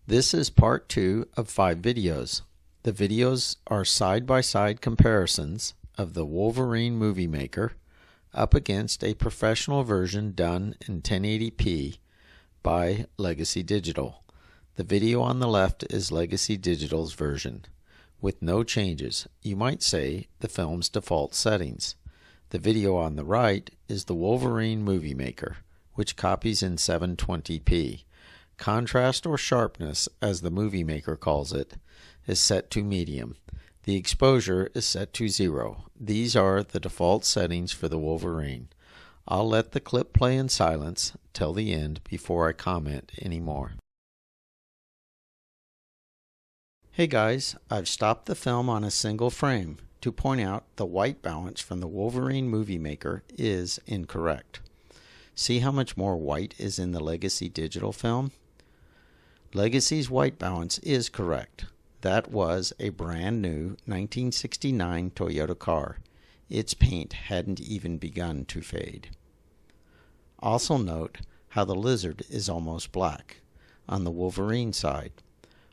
This is part 2 of 5 videos. The videos are side-by-side comparisons of the Wolverine Movie Maker up against a professional version done in 1080p by Legacy Digital. The video on the left is Legacy Digital's version, with no changes. You might say the film's default settings. The video on the right is the Wolverine Movie Maker, which copies in 720p. Contrast or sharpness, as the Movie Maker calls it, is set to medium. The exposure is set to 0. These are the default settings for the Wolverine. I'll let the clip play in silence till the end before I comment anymore. Hey guys, I've stopped the film on a single frame to point out the white balance from the Wolverine Movie Maker is incorrect. See how much more white is in the Legacy Digital film? Legacy's white balance is correct. That was a brand new 1969 Toyota car. Its paint hadn't even begun to fade. Also note how the lizard is almost black on the Wolverine side.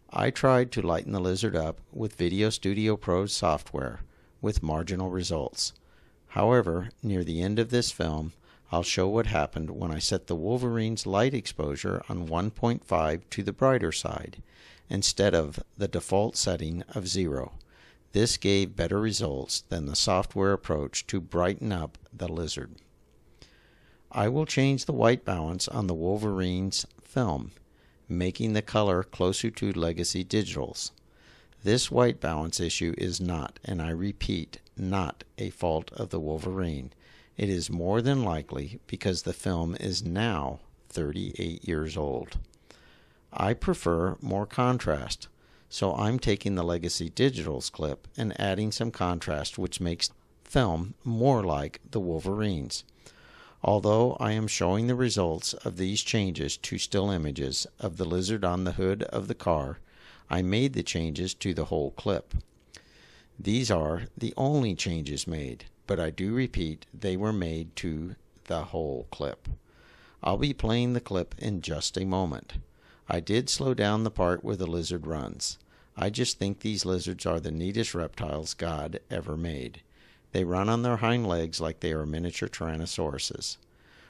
I tried to lighten the lizard up with Video Studio Pro's software with marginal results. However, near the end of this film, I'll show what happened when I set the Wolverine's light exposure on 1.5 to the brighter side, instead of the default setting of 0. This gave better results than the software approach to brighten up the lizard. I will change the white balance on the Wolverine's film, making the color closer to Legacy Digital's. This white balance issue is not, and I repeat, not a fault of the Wolverine. It is more than likely because the film is now 38 years old. I prefer more contrast, so I'm taking the Legacy Digital's clip and adding some contrast, which makes film more like the Wolverine's. Although I am showing the results of these changes to still images of the lizard on the hood of the car, I made the changes to the whole clip. These are the only changes made, but I do repeat they were made to the whole clip. I'll be playing the clip in just a moment. I did slow down the part where the lizard runs. I just think these lizards are the neatest reptiles God ever made. They run on their hind legs like they are miniature tyrannosauruses.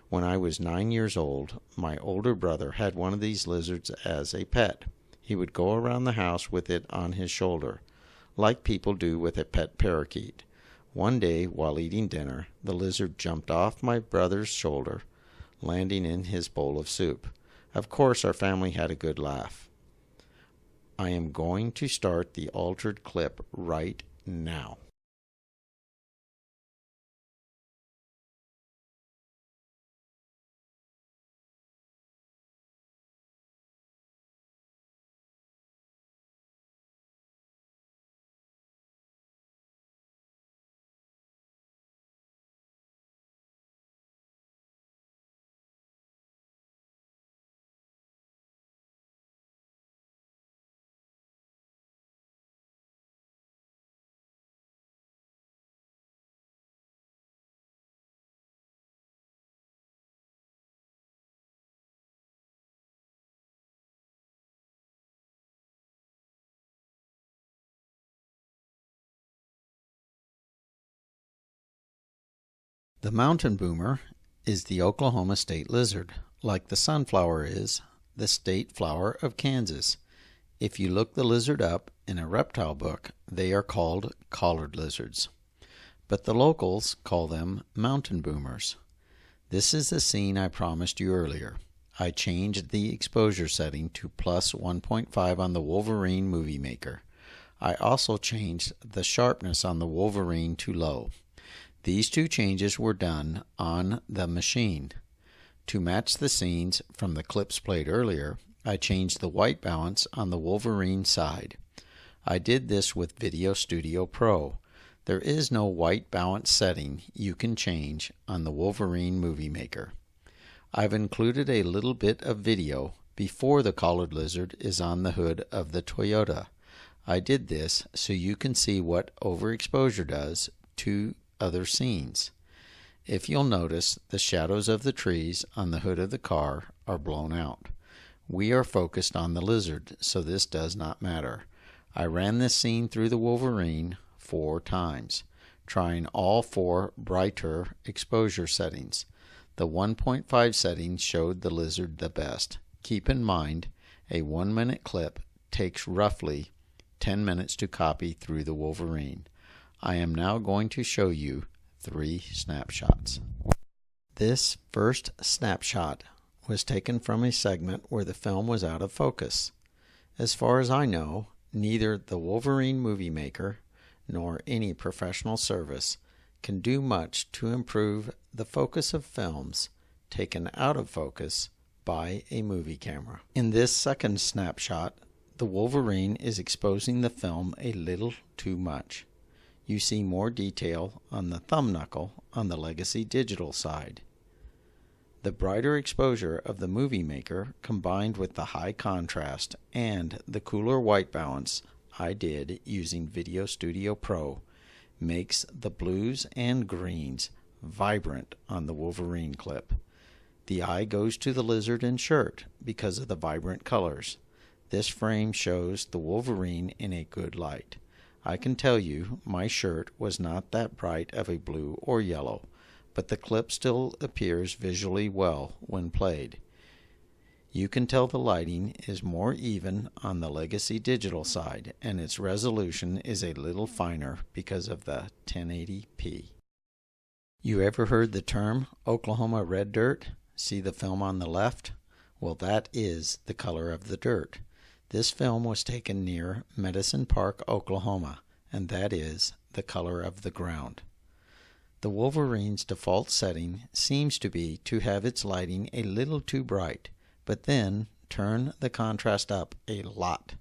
When I was 9 years old, my older brother had one of these lizards as a pet. He would go around the house with it on his shoulder, like people do with a pet parakeet. One day, while eating dinner, the lizard jumped off my brother's shoulder, landing in his bowl of soup. Of course, our family had a good laugh. I am going to start the altered clip right now. The mountain boomer is the Oklahoma state lizard, like the sunflower is the state flower of Kansas. If you look the lizard up in a reptile book, they are called collared lizards, but the locals call them mountain boomers. This is the scene I promised you earlier. I changed the exposure setting to plus 1.5 on the Wolverine Movie Maker. I also changed the sharpness on the Wolverine to low. These two changes were done on the machine. To match the scenes from the clips played earlier, I changed the white balance on the Wolverine side. I did this with Video Studio Pro. There is no white balance setting you can change on the Wolverine Movie Maker. I've included a little bit of video before the collared lizard is on the hood of the Toyota. I did this so you can see what overexposure does to other scenes. If you'll notice, the shadows of the trees on the hood of the car are blown out. We are focused on the lizard, so this does not matter. I ran this scene through the Wolverine 4 times, trying all 4 brighter exposure settings. The 1.5 setting showed the lizard the best. Keep in mind, a 1-minute clip takes roughly 10 minutes to copy through the Wolverine. I am now going to show you 3 snapshots. This first snapshot was taken from a segment where the film was out of focus. As far as I know, neither the Wolverine movie maker nor any professional service can do much to improve the focus of films taken out of focus by a movie camera. In this second snapshot, the Wolverine is exposing the film a little too much. You see more detail on the thumb knuckle on the Legacy Digital side. The brighter exposure of the movie maker combined with the high contrast and the cooler white balance I did using Video Studio Pro makes the blues and greens vibrant on the Wolverine clip. The eye goes to the lizard and shirt because of the vibrant colors. This frame shows the Wolverine in a good light. I can tell you my shirt was not that bright of a blue or yellow, but the clip still appears visually well when played. You can tell the lighting is more even on the Legacy Digital side, and its resolution is a little finer because of the 1080p. You ever heard the term Oklahoma red dirt? See the film on the left? Well, that is the color of the dirt. This film was taken near Medicine Park, Oklahoma, and that is the color of the ground. The Wolverine's default setting seems to be to have its lighting a little too bright, but then turn the contrast up a lot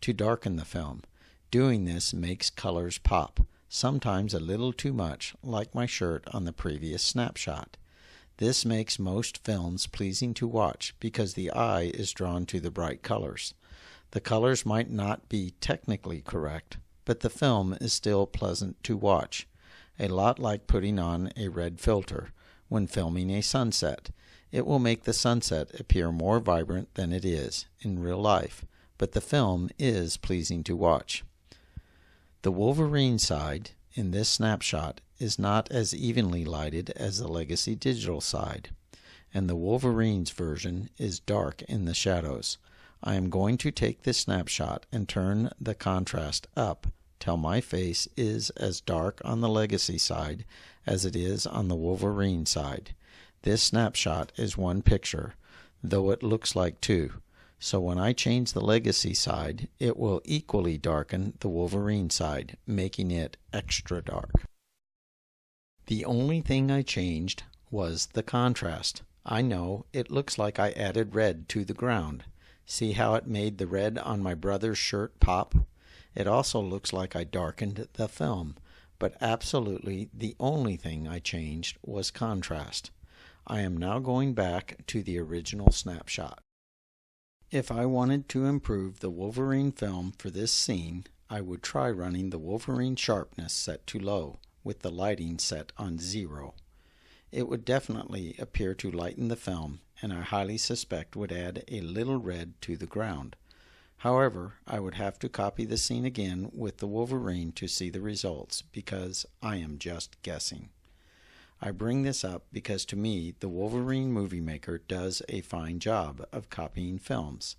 to darken the film. Doing this makes colors pop, sometimes a little too much, like my shirt on the previous snapshot. This makes most films pleasing to watch because the eye is drawn to the bright colors. The colors might not be technically correct, but the film is still pleasant to watch. A lot like putting on a red filter when filming a sunset. It will make the sunset appear more vibrant than it is in real life, but the film is pleasing to watch. The Wolverine side in this snapshot is not as evenly lighted as the Legacy Digital side, and the Wolverine's version is dark in the shadows. I am going to take this snapshot and turn the contrast up till my face is as dark on the Legacy side as it is on the Wolverine side. This snapshot is one picture, though it looks like 2. So when I change the Legacy side, it will equally darken the Wolverine side, making it extra dark. The only thing I changed was the contrast. I know it looks like I added red to the ground. See how it made the red on my brother's shirt pop? It also looks like I darkened the film, but absolutely the only thing I changed was contrast. I am now going back to the original snapshot. If I wanted to improve the Wolverine film for this scene, I would try running the Wolverine sharpness set to low with the lighting set on 0. It would definitely appear to lighten the film, and I highly suspect would add a little red to the ground. However, I would have to copy the scene again with the Wolverine to see the results, because I am just guessing. I bring this up because to me the Wolverine movie maker does a fine job of copying films.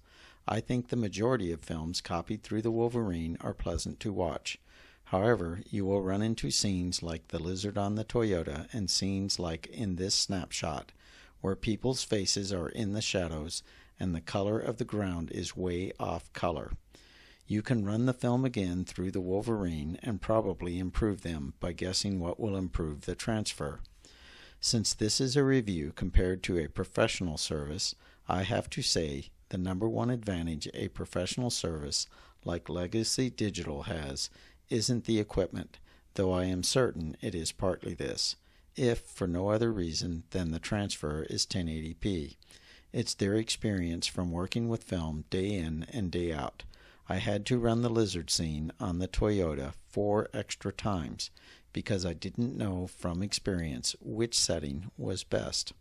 I think the majority of films copied through the Wolverine are pleasant to watch. However, you will run into scenes like the lizard on the Toyota and scenes like in this snapshot, where people's faces are in the shadows and the color of the ground is way off color. You can run the film again through the Wolverine and probably improve them by guessing what will improve the transfer. Since this is a review compared to a professional service, I have to say the number one advantage a professional service like Legacy Digital has isn't the equipment, though I am certain it is partly this, if for no other reason than the transfer is 1080p. It's their experience from working with film day in and day out. I had to run the lizard scene on the Toyota 4 extra times because I didn't know from experience which setting was best.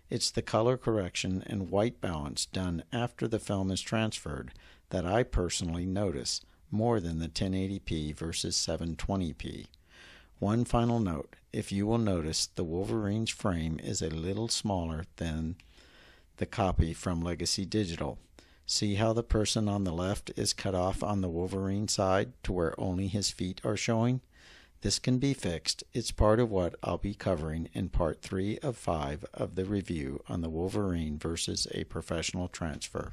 It's the color correction and white balance done after the film is transferred that I personally notice more than the 1080p versus 720p. One final note, if you will notice, the Wolverine's frame is a little smaller than the copy from Legacy Digital. See how the person on the left is cut off on the Wolverine side to where only his feet are showing? This can be fixed. It's part of what I'll be covering in part 3 of 5 of the review on the Wolverine versus a professional transfer.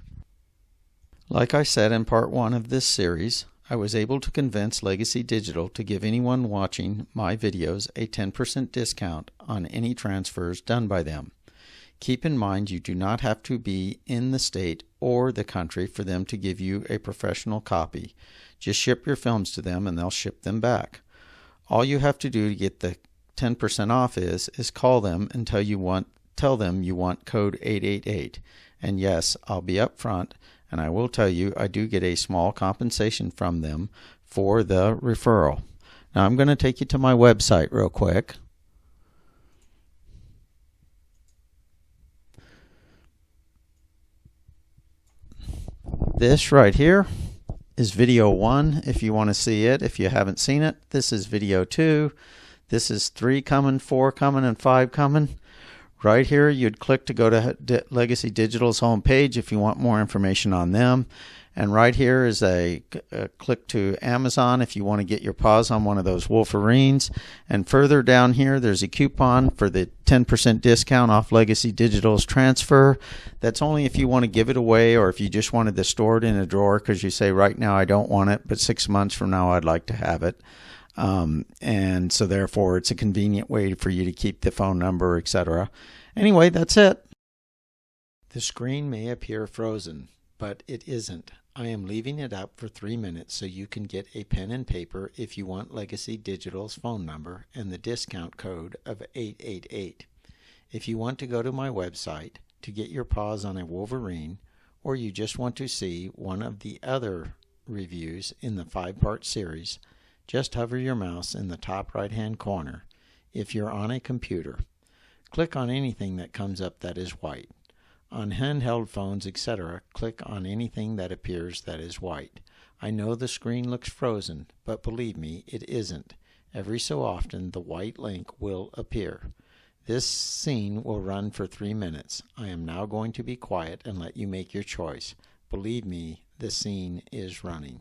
Like I said in part 1 of this series, I was able to convince Legacy Digital to give anyone watching my videos a 10% discount on any transfers done by them. Keep in mind you do not have to be in the state or the country for them to give you a professional copy. Just ship your films to them and they'll ship them back. All you have to do to get the 10% off is call them and tell them you want code 888. And yes, I'll be up front and I will tell you I do get a small compensation from them for the referral. Now I'm going to take you to my website real quick. This right here is video 1 if you want to see it. If you haven't seen it, this is video 2. This is 3 coming, 4 coming, and 5 coming. Right here you'd click to go to Legacy Digital's homepage if you want more information on them. And right here is a click to Amazon if you want to get your paws on one of those Wolverines. And further down here there's a coupon for the 10% discount off Legacy Digital's transfer. That's only if you want to give it away or if you just wanted to store it in a drawer because you say right now I don't want it, but 6 months from now I'd like to have it. And so therefore it's a convenient way for you to keep the phone number, etc. Anyway, that's it. The screen may appear frozen, but it isn't. I am leaving it up for 3 minutes so you can get a pen and paper if you want Legacy Digital's phone number and the discount code of 888. If you want to go to my website to get your paws on a Wolverine, or you just want to see one of the other reviews in the 5-part series, just hover your mouse in the top right-hand corner. If you're on a computer, click on anything that comes up that is white. On handheld phones, etc., click on anything that appears that is white. I know the screen looks frozen, but believe me, it isn't. Every so often, the white link will appear. This scene will run for 3 minutes. I am now going to be quiet and let you make your choice. Believe me, the scene is running.